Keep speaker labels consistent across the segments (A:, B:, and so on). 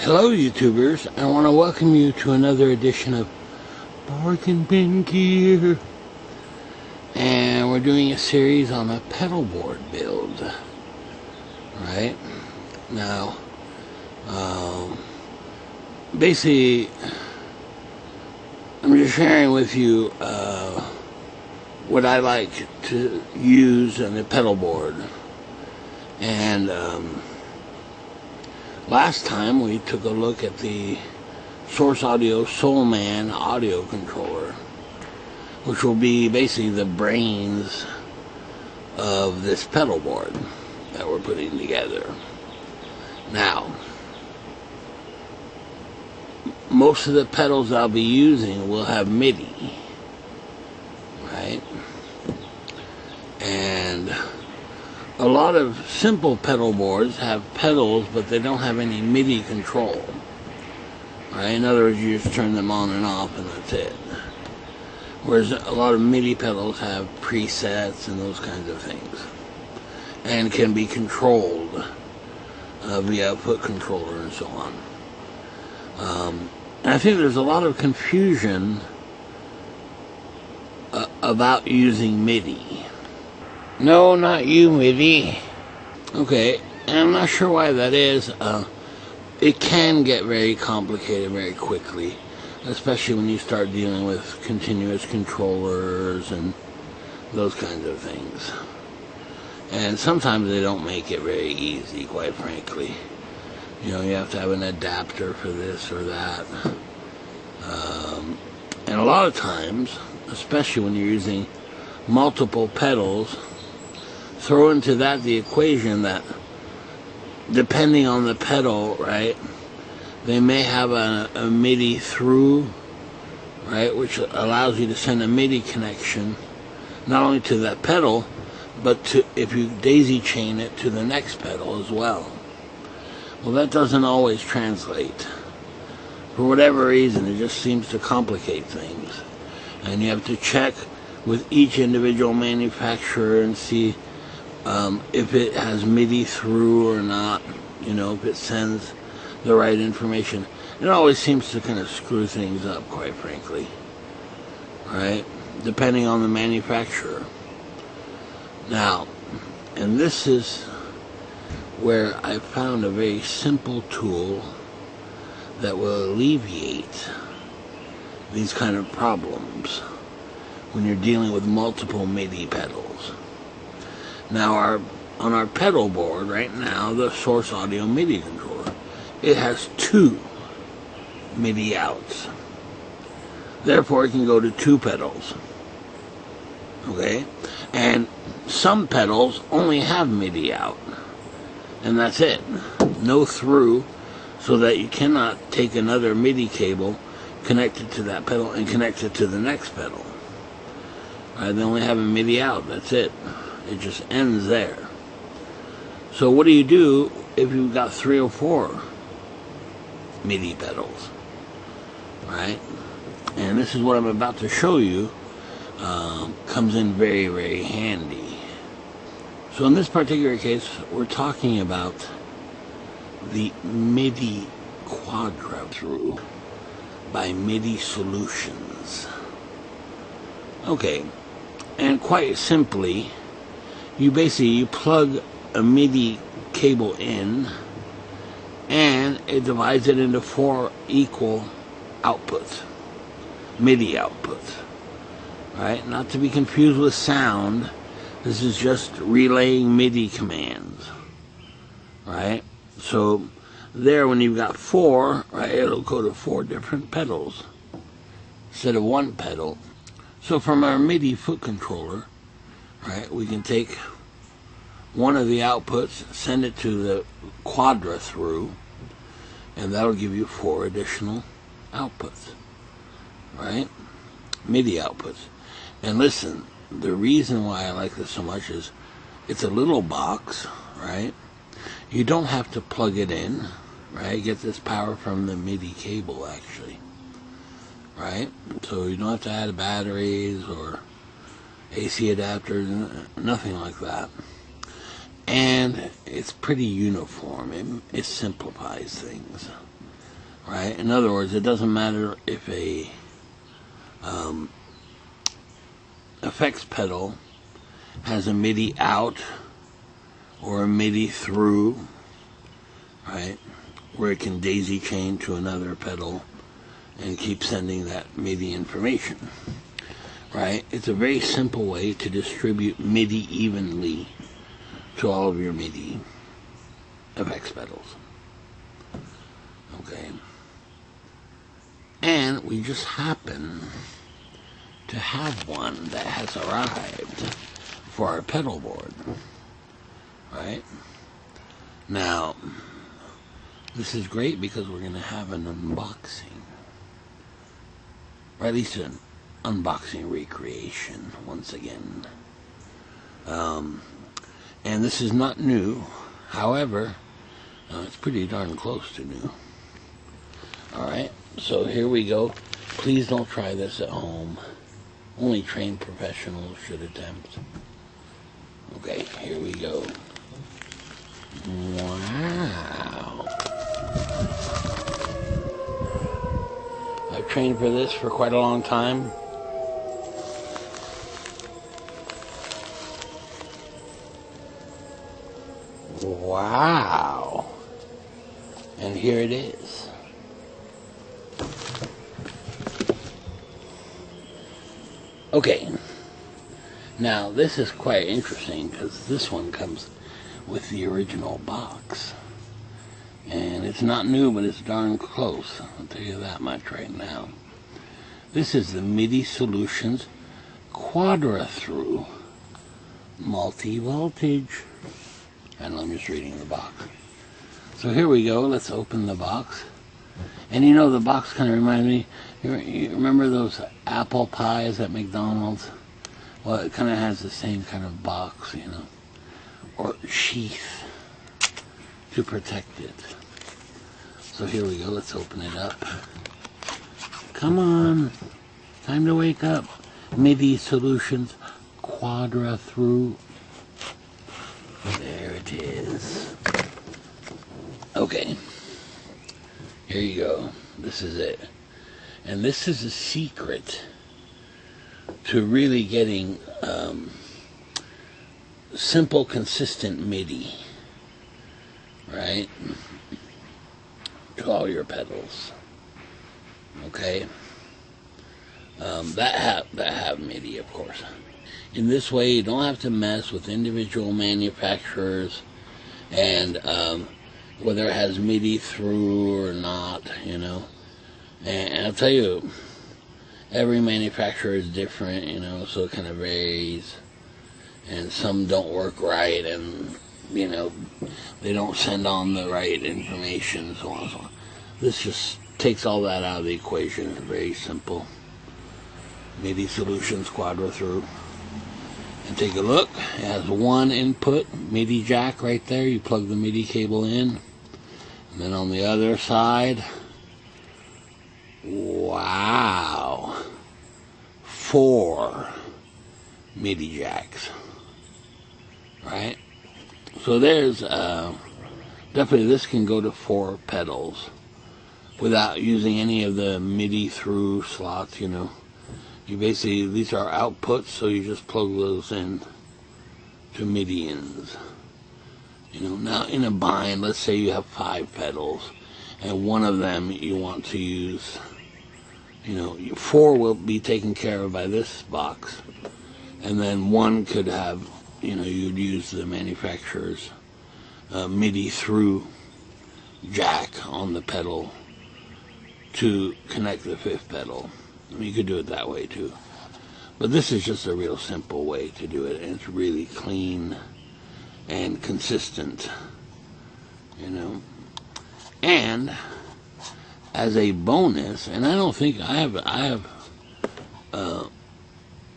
A: Hello YouTubers, I want to welcome you to another edition of Bargain Bin Gear. And we're doing a series on a pedalboard build. Right? Now, basically, I'm just sharing with you what I like to use on a pedalboard. And last time we took a look at the Source Audio Soulman audio controller, which will be basically the brains of this pedalboard that we're putting together. Now, most of the pedals I'll be using will have MIDI, right? And a lot of simple pedal boards have pedals, but they don't have any MIDI control. Right? In other words, you just turn them on and off and that's it. Whereas a lot of MIDI pedals have presets and those kinds of things. And can be controlled via output controller and so on. And I think there's a lot of confusion about using MIDI. No, not you, MIDI. Okay, and I'm not sure why that is. It can get very complicated very quickly, especially when you start dealing with continuous controllers and those kinds of things. And sometimes they don't make it very easy, quite frankly. You know, you have to have an adapter for this or that. And a lot of times, especially when you're using multiple pedals, throw into that the equation that depending on the pedal, right, they may have a MIDI through, right, which allows you to send a MIDI connection not only to that pedal, but to, if you daisy chain it, to the next pedal as well. Well, that doesn't always translate. For whatever reason, it just seems to complicate things. And you have to check with each individual manufacturer and see if it has MIDI through or not, you know, if it sends the right information. It always seems to kind of screw things up, quite frankly, right? Depending on the manufacturer. Now, and this is where I found a very simple tool that will alleviate these kind of problems when you're dealing with multiple MIDI pedals. Now, on our pedal board right now, the Source Audio MIDI controller, it has 2 MIDI outs. Therefore, it can go to 2 pedals. Okay? And some pedals only have MIDI out. And that's it. No through, so that you cannot take another MIDI cable, connect it to that pedal, and connect it to the next pedal. Right? They only have a MIDI out. That's it. It just ends there. So what do you do if you've got 3 or 4 MIDI pedals? Right? And this is what I'm about to show you. Comes in very, very handy. So in this particular case, we're talking about the MIDI quadra through by MIDI Solutions. Okay, and quite simply, you plug a MIDI cable in, and it divides it into 4 equal outputs, MIDI outputs, right? Not to be confused with sound. This is just relaying MIDI commands, right? So there, when you've got 4, right, it'll go to 4 different pedals instead of 1 pedal. So from our MIDI foot controller, right, we can take one of the outputs, send it to the quadra through, and that'll give you 4 additional outputs, right? MIDI outputs. And listen, the reason why I like this so much is it's a little box, right? You don't have to plug it in, right? You get this power from the MIDI cable, actually, right? So you don't have to add batteries or AC adapters, nothing like that. And it's pretty uniform. It simplifies things. right? In other words, it doesn't matter if a effects pedal has a MIDI out or a MIDI through, right, where it can daisy chain to another pedal and keep sending that MIDI information, right? It's a very simple way to distribute MIDI evenly to all of your MIDI effects pedals. Okay. And we just happen to have one that has arrived for our pedal board, right? Now, this is great because we're going to have an unboxing, or at least an unboxing recreation once again. And this is not new. However, it's pretty darn close to new. Alright, so here we go. Please don't try this at home. Only trained professionals should attempt. Okay, here we go. Wow. I've trained for this for quite a long time. Wow. And here it is. Okay. Now, this is quite interesting because this one comes with the original box. And it's not new, but it's darn close. I'll tell you that much right now. This is the MIDI Solutions Quadra thru multi-voltage. And I'm just reading the box. So here we go. Let's open the box. And you know, the box kind of reminds me, you remember those apple pies at McDonald's? Well, it kind of has the same kind of box, you know, or sheath to protect it. So here we go. Let's open it up. Come on. Time to wake up. MIDI Solutions Quadra thru. There it is. Okay. Here you go. This is it. And this is a secret to really getting simple, consistent MIDI, right, to all your pedals. Okay. That have MIDI, of course. In this way, you don't have to mess with individual manufacturers and whether it has MIDI through or not, you know. And I'll tell you, every manufacturer is different, you know, so it kind of varies. And some don't work right, and, you know, they don't send on the right information, so on and so on. This just takes all that out of the equation. It's very simple. MIDI Solutions Quadra thru. And take a look. It has one input, MIDI jack right there. You plug the MIDI cable in. And then on the other side, wow, 4 MIDI jacks. Right? So there's, definitely this can go to 4 pedals without using any of the MIDI through slots, you know. You basically, these are outputs, so you just plug those in to MIDI ins. You know, now in a bind, let's say you have 5 pedals, and one of them you want to use, you know, 4 will be taken care of by this box, and then one could have, you know, you'd use the manufacturer's MIDI through jack on the pedal to connect the 5th pedal. I mean, you could do it that way too. But this is just a real simple way to do it, and it's really clean and consistent, you know. And as a bonus, and I don't think I have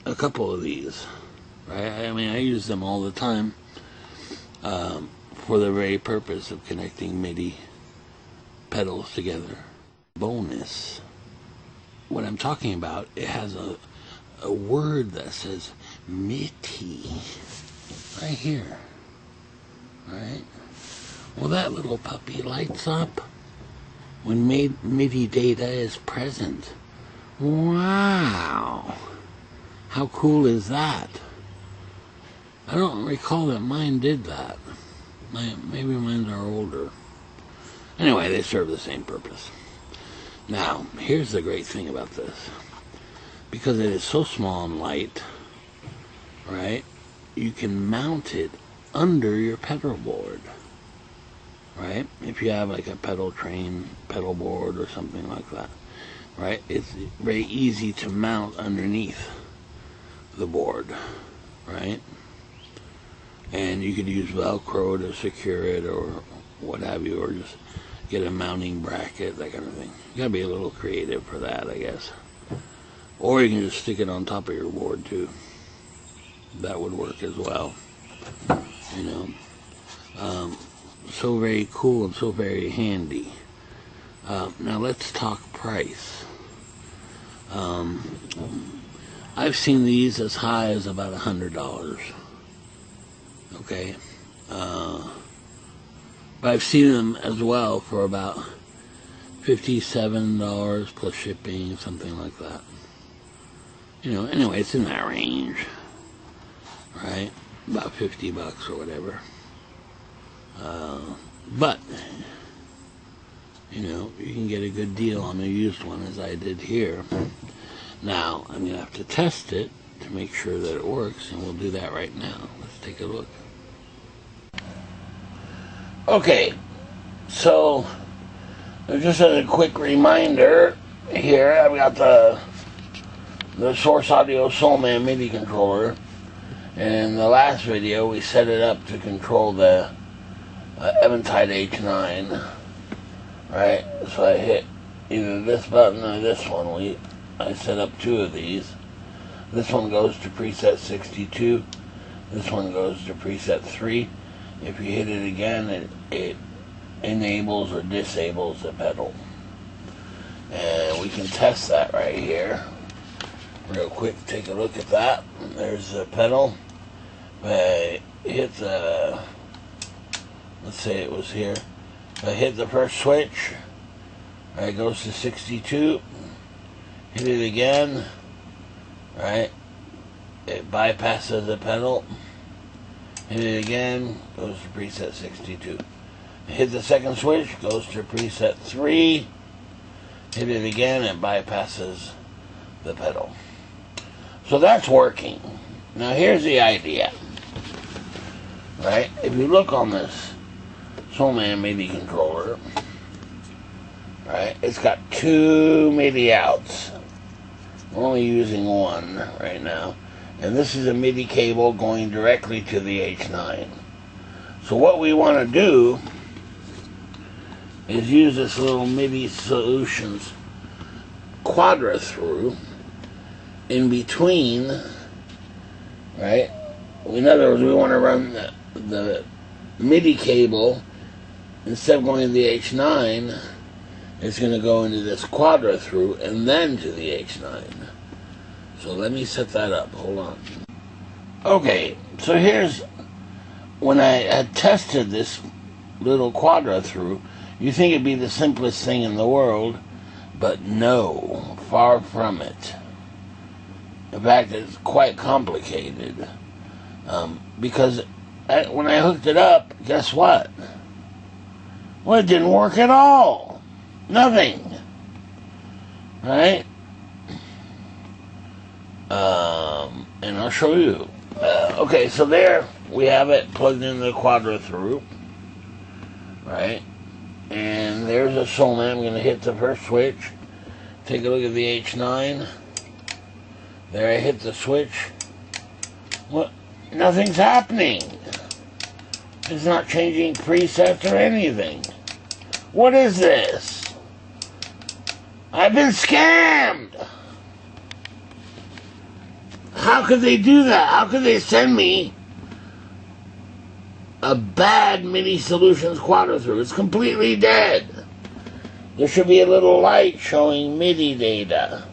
A: a couple of these, right? I mean, I use them all the time for the very purpose of connecting MIDI pedals together. Bonus. What I'm talking about, it has a word that says MIDI right here, right? Well, that little puppy lights up when MIDI data is present. Wow! How cool is that? I don't recall that mine did that. Maybe mine are older. Anyway, they serve the same purpose. Now, here's the great thing about this. Because it is so small and light, right, you can mount it under your pedal board, right? If you have like a pedal train, pedal board or something like that, right? It's very easy to mount underneath the board, right? And you could use Velcro to secure it or what have you, or just get a mounting bracket, that kind of thing. You gotta be a little creative for that, I guess. Or you can just stick it on top of your board too. That would work as well. You know, so very cool and so very handy. Now let's talk price. I've seen these as high as about $100. Okay, but I've seen them as well for about $57 plus shipping, something like that. You know, anyway, it's in that range, right? About $50 or whatever. But, you know, you can get a good deal on a used one, as I did here. Now, I'm going to have to test it to make sure that it works, and we'll do that right now. Let's take a look. Okay, so just as a quick reminder, here I've got the Source Audio Soulman MIDI controller, and in the last video we set it up to control the Eventide H9, right? So I hit either this button or this one. I set up two of these. This one goes to preset 62, this one goes to preset 3. If you hit it again, it enables or disables the pedal. And we can test that right here. Real quick, take a look at that. There's the pedal. If I hit the, let's say it was here. If I hit the first switch, right, it goes to 62. Hit it again, right, it bypasses the pedal. Hit it again, goes to preset 62. Hit the second switch, goes to preset 3. Hit it again, it bypasses the pedal. So that's working. Now here's the idea, right? If you look on this Soulman MIDI controller, right, it's got 2 MIDI outs. We're only using one right now. And this is a MIDI cable going directly to the H9. So what we want to do is use this little MIDI Solutions quadra thru in between, right? In other words, we want to run the MIDI cable, instead of going to the H9, it's going to go into this quadra thru and then to the H9. So let me set that up. Hold on. Okay, so here's when I had tested this little quadra thru. You think it'd be the simplest thing in the world, but no, far from it. In fact, it's quite complicated. Because when I hooked it up, guess what? Well, it didn't work at all. Nothing. Right? And I'll show you. Okay, so there we have it plugged into the quadra thru. Right? And there's a Soulman. I'm going to hit the first switch. Take a look at the H9. There, I hit the switch. What? Nothing's happening. It's not changing presets or anything. What is this? I've been scammed! How could they do that? How could they send me a bad MIDI Solutions quadra thru? It's completely dead. There should be a little light showing MIDI data.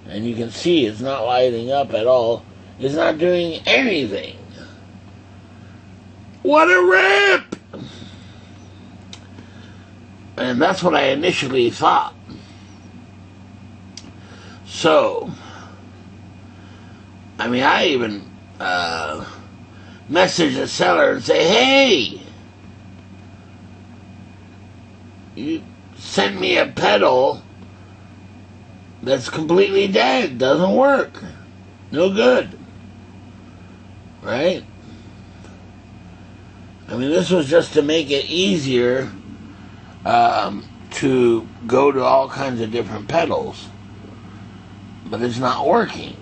A: And you can see it's not lighting up at all. It's not doing anything. What a rip! And that's what I initially thought. So, I mean, I even message the seller and say, hey, you sent me a pedal that's completely dead, doesn't work, no good, right? I mean, this was just to make it easier to go to all kinds of different pedals, but it's not working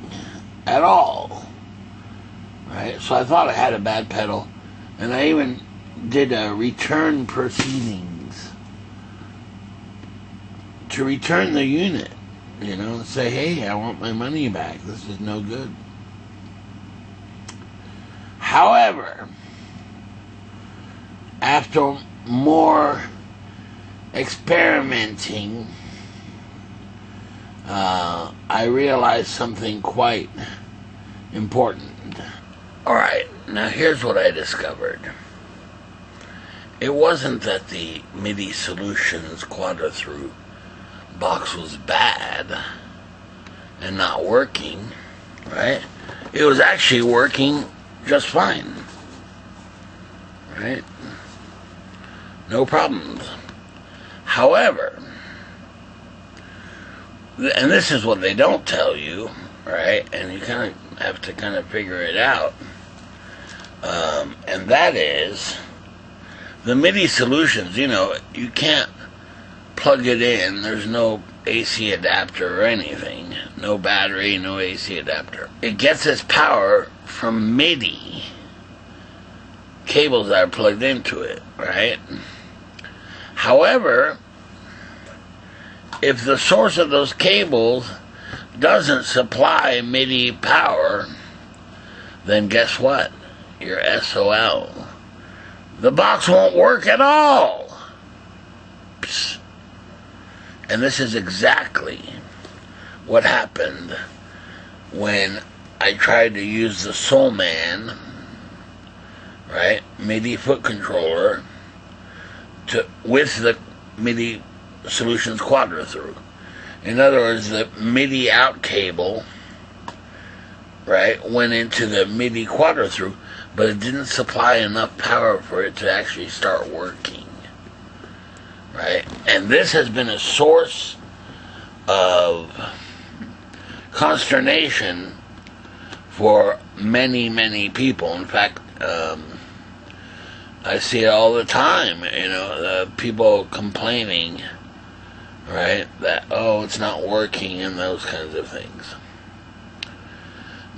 A: at all, right? So I thought I had a bad pedal, and I even did a return proceedings to return the unit, you know, and say, hey, I want my money back, this is no good. However, after more experimenting, I realized something quite important. Alright, now here's what I discovered. It wasn't that the MIDI Solutions Quadra thru box was bad and not working, right? It was actually working just fine, right? No problems. However, and this is what they don't tell you, right? And you kind of have to kind of figure it out. And that is, the MIDI Solutions, you know, you can't plug it in. There's no AC adapter or anything. No battery, no AC adapter. It gets its power from MIDI cables that are plugged into it, right? However, if the source of those cables doesn't supply MIDI power, then guess what? You're SOL. The box won't work at all. Psst. And this is exactly what happened when I tried to use the Soulman, right, MIDI foot controller with the MIDI Solutions Quadra thru. In other words, the MIDI out cable, right, went into the MIDI Quadra thru, but it didn't supply enough power for it to actually start working, right? And this has been a source of consternation for many, many people. In fact, I see it all the time, you know, people complaining, right, that, oh, it's not working and those kinds of things.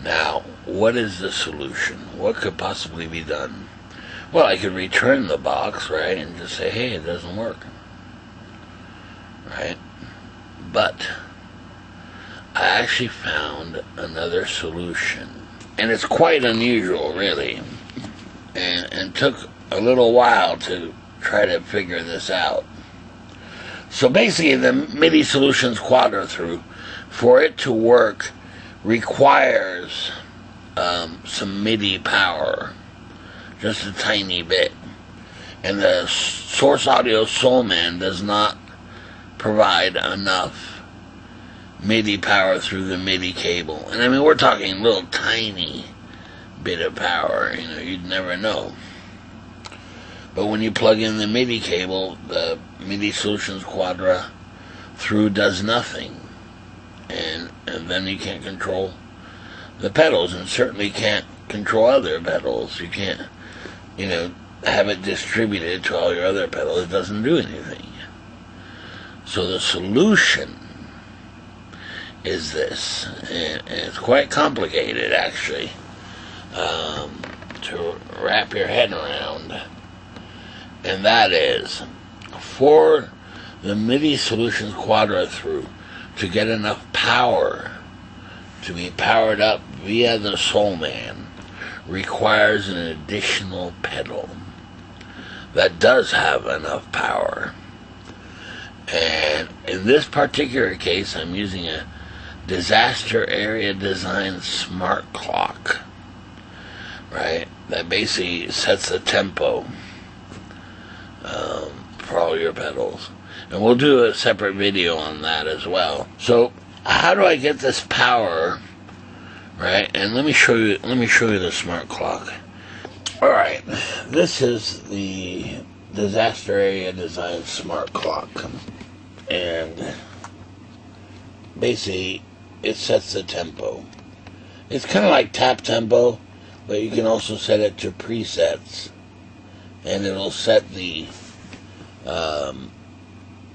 A: Now, what is the solution? What could possibly be done? Well, I could return the box, right, and just say, hey, it doesn't work, right? But I actually found another solution, and it's quite unusual, really, and took a little while to try to figure this out. So basically, the MIDI Solutions Quadra thru, for it to work, requires some MIDI power, just a tiny bit. And the Source Audio Soulman does not provide enough MIDI power through the MIDI cable. And I mean, we're talking a little tiny bit of power, you know, you'd never know. But when you plug in the MIDI cable, the MIDI Solutions Quadra thru does nothing. And then you can't control the pedals, and certainly can't control other pedals. You can't, you know, have it distributed to all your other pedals. It doesn't do anything. So the solution is this, and it's quite complicated, actually, to wrap your head around. And that is, for the MIDI Solutions Quadra thru to get enough power to be powered up via the Soulman, requires an additional pedal that does have enough power. And in this particular case, I'm using a Disaster Area Design smart clock, right, that basically sets the tempo for all your pedals. And we'll do a separate video on that as well. So how do I get this power, right? And let me show you the smart clock. Alright, this is the disaster area design smart clock. And basically it sets the tempo. It's kind of like tap tempo, but you can also set it to presets, and it'll set the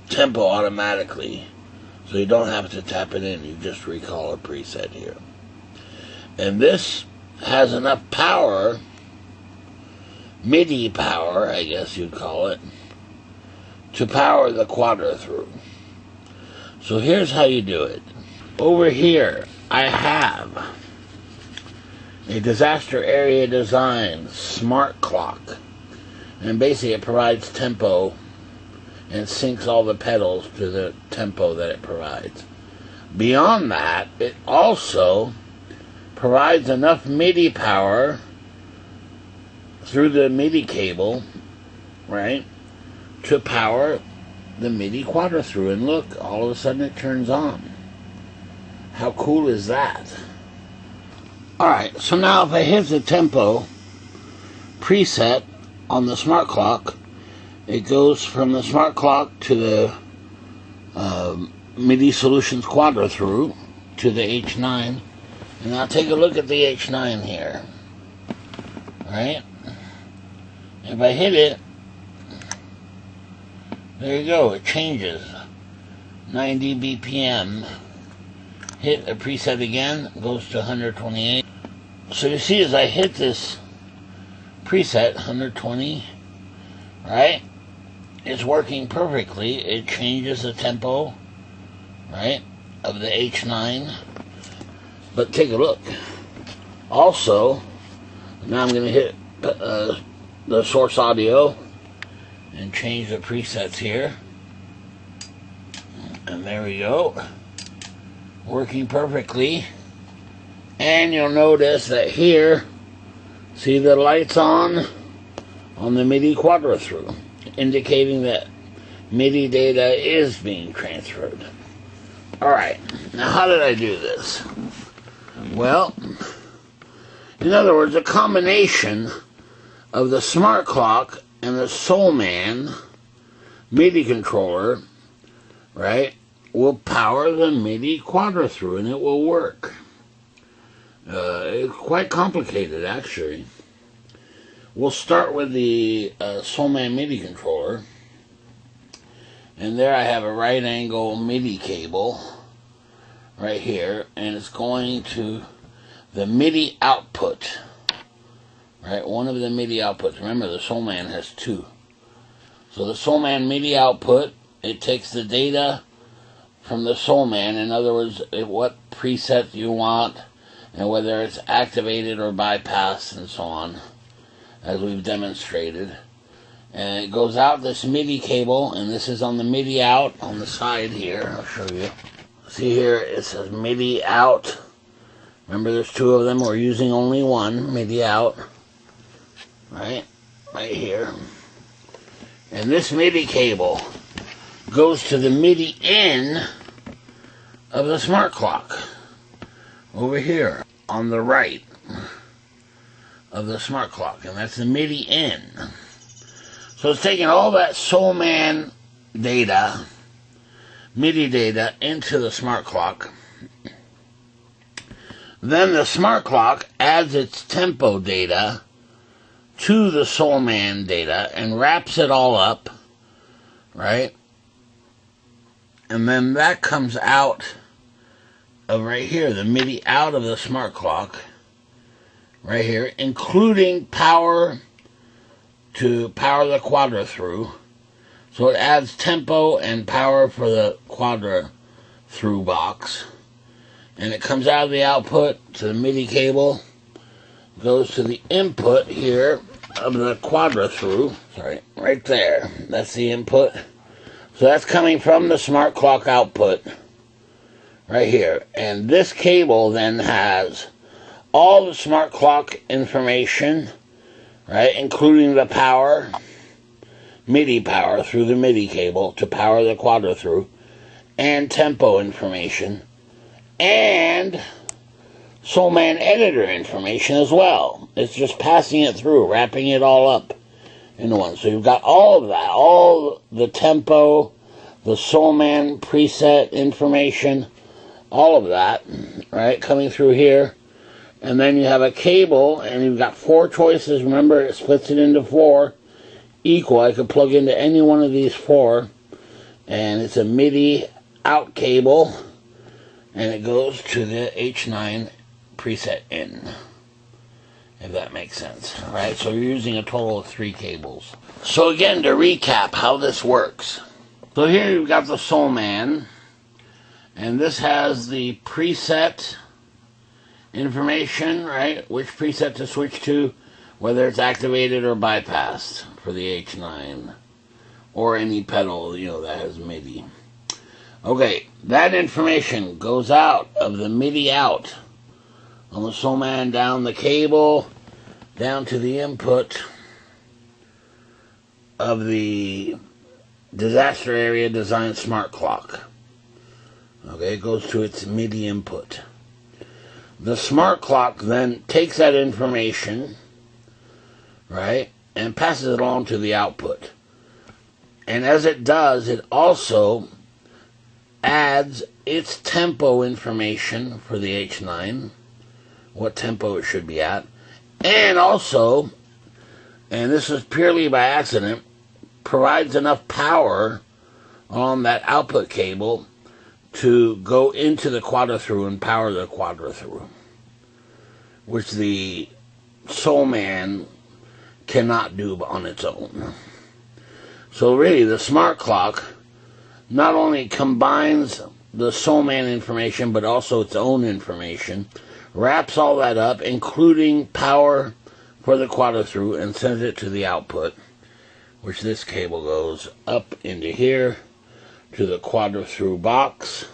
A: tempo automatically, so you don't have to tap it in. You just recall a preset here. And this has enough power, MIDI power, I guess you'd call it, to power the quadra through. So here's how you do it. Over here, I have a disaster area design smart clock. And basically it provides tempo and syncs all the pedals to the tempo that it provides. Beyond that, it also provides enough MIDI power through the MIDI cable, right, to power the MIDI quadra through. And look, all of a sudden it turns on. How cool is that? Alright, so now if I hit the tempo preset on the smart clock, it goes from the smart clock to the MIDI Solutions quadra through to the H9. And now take a look at the H9 here. Right? If I hit it, there you go, it changes. 90 BPM. Hit a preset again, goes to 128. So you see, as I hit this preset, 120, right? It's working perfectly. It changes the tempo, right, of the H9. But take a look. Also, now I'm going to hit the source audio and change the presets here. And there we go. Working perfectly. And you'll notice that here, see the lights on the MIDI quadra through, indicating that MIDI data is being transferred. Alright, now how did I do this? Well, in other words, a combination of the smart clock and the Soulman MIDI controller, right, will power the MIDI quadra through, and it will work. It's quite complicated, actually. We'll start with the Soulman MIDI controller. And there I have a right angle MIDI cable right here, and it's going to the MIDI output. Right, one of the MIDI outputs. Remember, the Soulman has two. So the Soulman MIDI output, it takes the data from the Soulman, in other words, what preset you want, and whether it's activated or bypassed and so on, as we've demonstrated. And it goes out this MIDI cable, and this is on the MIDI out on the side here. I'll show you. See here, it says MIDI out. Remember, there's two of them. We're using only one, MIDI out. Right here. And this MIDI cable goes to the MIDI in of the smart clock. Over here, on the right of the smart clock. And that's the MIDI in. So it's taking all that Soulman data, MIDI data, into the smart clock. Then the smart clock adds its tempo data to the Soulman data and wraps it all up, right? And then that comes out of right here, the MIDI out of the smart clock, right here, including power to power the quadra through. So it adds tempo and power for the quadra through box. And it comes out of the output to the MIDI cable, goes to the input here of the quadra through. Sorry, right there. That's the input. So that's coming from the smart clock output right here. And this cable then has all the smart clock information, right, including the power, MIDI power through the MIDI cable to power the quadra thru, and tempo information, and Soulman editor information as well. It's just passing it through, wrapping it all up into one. So you've got all of that, all the tempo, the Soulman preset information, all of that, right, coming through here. And then you have a cable, and you've got 4 choices. Remember, it splits it into 4 equal. I could plug into any one of these 4, and it's a MIDI out cable, and it goes to the H9 preset in, if that makes sense. All right, so you're using a total of 3 cables. So again, to recap how this works. So here you've got the Soulman, and this has the preset information, right? Which preset to switch to, whether it's activated or bypassed for the H9, or any pedal, you know, that has MIDI. Okay, that information goes out of the MIDI out on the Soulman, down the cable, down to the input of the Disaster Area Design Smart Clock. Okay, it goes to its MIDI input. The smart clock then takes that information, right, and passes it on to the output. And as it does, it also adds its tempo information for the H9, what tempo it should be at, and also, and this is purely by accident, provides enough power on that output cable to go into the quadra thru and power the quadra thru, which the Soulman cannot do on its own. So really, the smart clock not only combines the Soulman information, but also its own information, wraps all that up, including power for the quadra thru, and sends it to the output, which this cable goes up into here to the quadra thru box,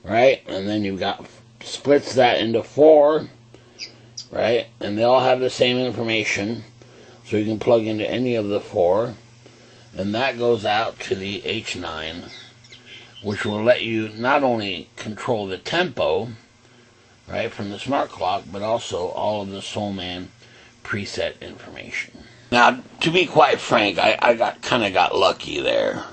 A: right? And then you've got, splits that into 4, right? And they all have the same information, so you can plug into any of the 4, and that goes out to the H9, which will let you not only control the tempo, right, from the smart clock, but also all of the Soulman preset information. Now, to be quite frank, I kind of got lucky there,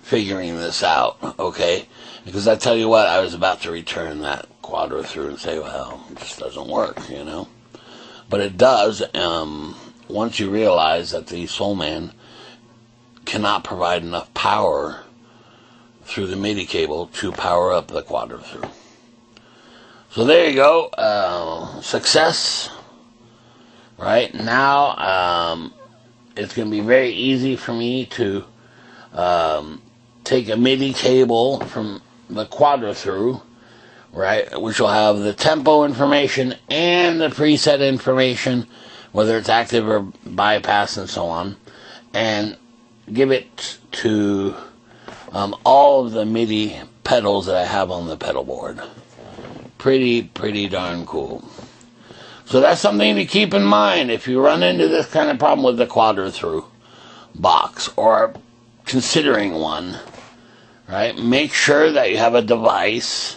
A: figuring this out, okay? Because I tell you what, I was about to return that quadra thru and say, well, it just doesn't work, you know? But it does, once you realize that the Soulman cannot provide enough power through the MIDI cable to power up the quadra thru. So there you go, success. Right now, it's going to be very easy for me to take a MIDI cable from the quadra thru, right, which will have the tempo information and the preset information, whether it's active or bypass and so on, and give it to all of the MIDI pedals that I have on the pedal board. Pretty darn cool. So that's something to keep in mind if you run into this kind of problem with the quadra thru box, or considering one, right? Make sure that you have a device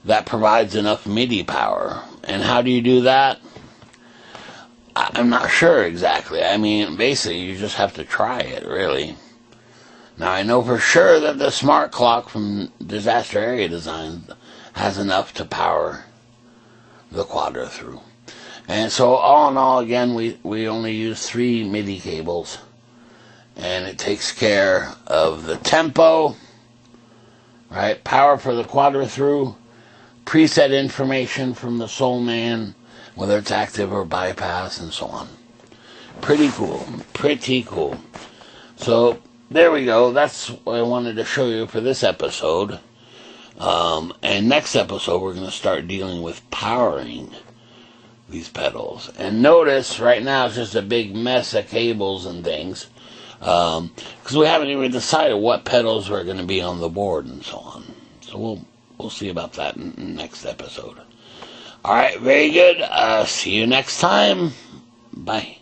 A: that provides enough MIDI power. And how do you do that? I'm not sure exactly. I mean, basically, you just have to try it, really. Now, I know for sure that the smart clock from Disaster Area Design has enough to power the quadra thru. And so, all in all, again, we only use 3 MIDI cables, and it takes care of the tempo, right, power for the quadra thru, preset information from the Soulman, whether it's active or bypass, and so on. Pretty cool. So, there we go. That's what I wanted to show you for this episode. And next episode, we're going to start dealing with powering these pedals. And notice, right now, it's just a big mess of cables and things. Because we haven't even decided what pedals are going to be on the board and so on. So we'll see about that in the next episode. Alright, very good. See you next time. Bye.